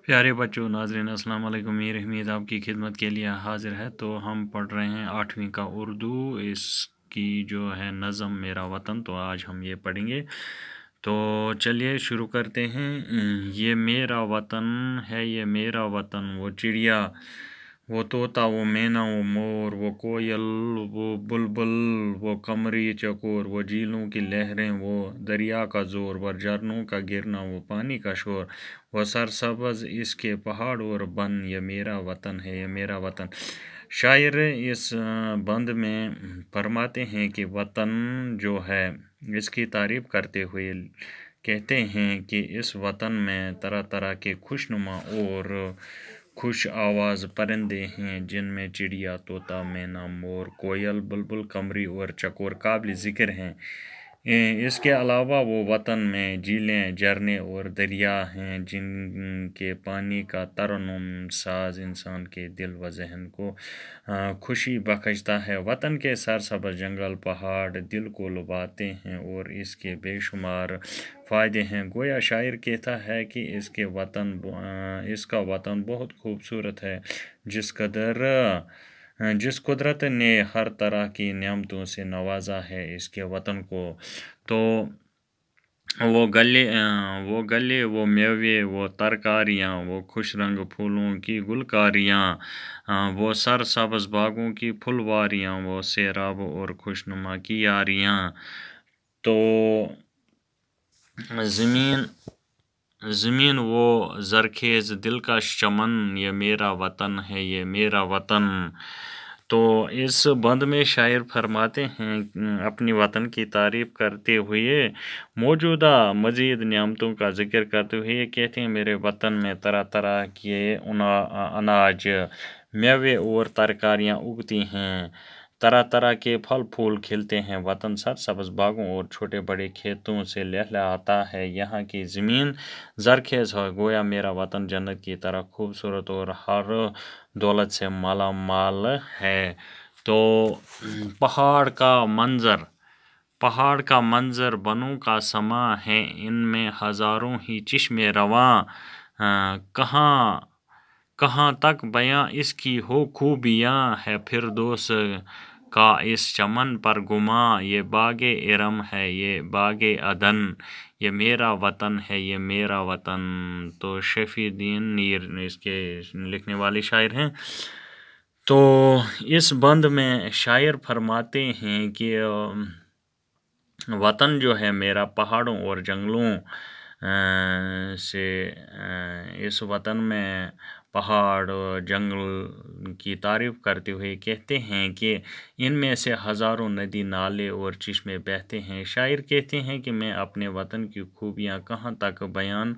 प्यारे बच्चों, नाज़रीन, अस्सलाम वालेकुम। मेरी उम्मीद आपकी खिदमत के लिए हाजिर है। तो हम पढ़ रहे हैं 8वीं का उर्दू, इसकी जो है नज़म मेरा वतन। तो आज हम ये पढ़ेंगे। तो चलिए शुरू करते हैं। ये मेरा वतन है, ये मेरा वतन। वो चिड़िया, वो तोता, वो मैना, वो मोर, वो कोयल, वो बुलबुल, वो कमरी चकोर, वो झीलों की लहरें, वो दरिया का ज़ोर, वो झरनों का गिरना, वो पानी का शोर, वो सरसब्ज़ इसके पहाड़ और बन। ये मेरा वतन है, ये मेरा वतन। शायर इस बंद में फरमाते हैं कि वतन जो है, इसकी तारीफ़ करते हुए कहते हैं कि इस वतन में तरह तरह के खुशनुमा और खुश आवाज़ परिंदे हैं, जिनमें चिड़िया, तोता, मैना, मोर, कोयल, बुलबुल, कमरी और चकोर काबिल ज़िक्र हैं। इसके अलावा वो वतन में झीलें, झरने और दरिया हैं, जिनके पानी का तरन्नुम साज इंसान के दिल व जहन को खुशी बख्शता है। वतन के सरसब्ज़ जंगल, पहाड़ दिल को लुभाते हैं और इसके बेशुमार फ़ायदे हैं। गोया शायर कहता है कि इसका वतन बहुत खूबसूरत है, जिस कुदरत ने हर तरह की नेमतों से नवाजा है इसके वतन को। तो वो मेवे, वो तरकारियाँ, वो खुश रंग फूलों की गुलकारियाँ, वो सरसब्ज़ बागों की फुलवारियाँ, वो सैराब और खुशनुमा की यारियाँ। तो ज़मीन वो ज़रखेज़ दिलकश चमन, ये मेरा वतन है, ये मेरा वतन। तो इस बंद में शायर फरमाते हैं, अपनी वतन की तारीफ़ करते हुए मौजूदा मज़ीद नियामतों का ज़िक्र करते हुए कहते हैं, मेरे वतन में तरह तरह के अनाज, मेवे और तरकारियाँ उगती हैं, तरह तरह के फल फूल खिलते हैं। वतन सरसब्ज़ बागों और छोटे बड़े खेतों से लहलहाता है। यहाँ की ज़मीन ज़रखेज़ है। गोया मेरा वतन जन्नत की तरह खूबसूरत और हर दौलत से माला माल है। तो पहाड़ का मंज़र, बनों का समा है, इनमें हज़ारों ही चिश्मे रवां। कहाँ तक बयां इसकी हो खूबियाँ, है फिरदौस का इस चमन पर गुमां। ये बागे इरम है, ये बागे अदन, ये मेरा वतन है, ये मेरा वतन। तो शफीउद्दीन नीर इसके लिखने वाले शायर हैं। तो इस बंद में शायर फरमाते हैं कि वतन जो है मेरा पहाड़ों और जंगलों से, इस वतन में पहाड़ जंगल की तारीफ़ करते हुए कहते हैं कि इनमें से हज़ारों नदी, नाले और चश्मे बहते हैं। शायर कहते हैं कि मैं अपने वतन की खूबियाँ कहाँ तक बयान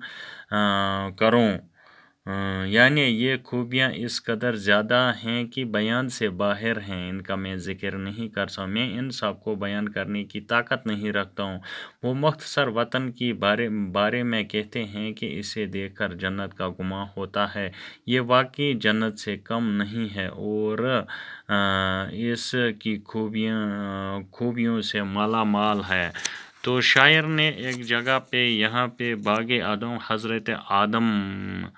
करूँ, यानी ये खूबियाँ इस कदर ज़्यादा हैं कि बयान से बाहर हैं, इनका मैं ज़िक्र नहीं कर सकता। मैं इन सब को बयान करने की ताकत नहीं रखता हूँ। वो मुख्तसर वतन की बारे में कहते हैं कि इसे देखकर जन्नत का गुमां होता है। ये वाकई जन्नत से कम नहीं है और इसकी खूबियों से माला माल है। तो शायर ने एक जगह पे, यहाँ पे बागे आदम, हज़रत आदम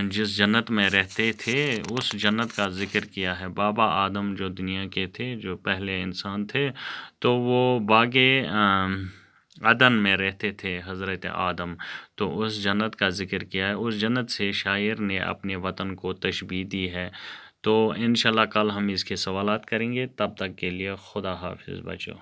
जिस जन्नत में रहते थे उस जन्नत का ज़िक्र किया है। बाबा आदम जो दुनिया के थे, जो पहले इंसान थे, तो वो बागे अदन में रहते थे, हज़रत आदम। तो उस जन्नत का ज़िक्र किया है। उस जन्नत से शायर ने अपने वतन को तशबीह दी है। तो इंशाल्लाह कल हम इसके सवालात करेंगे। तब तक के लिए खुदा हाफिज़ बच्चों।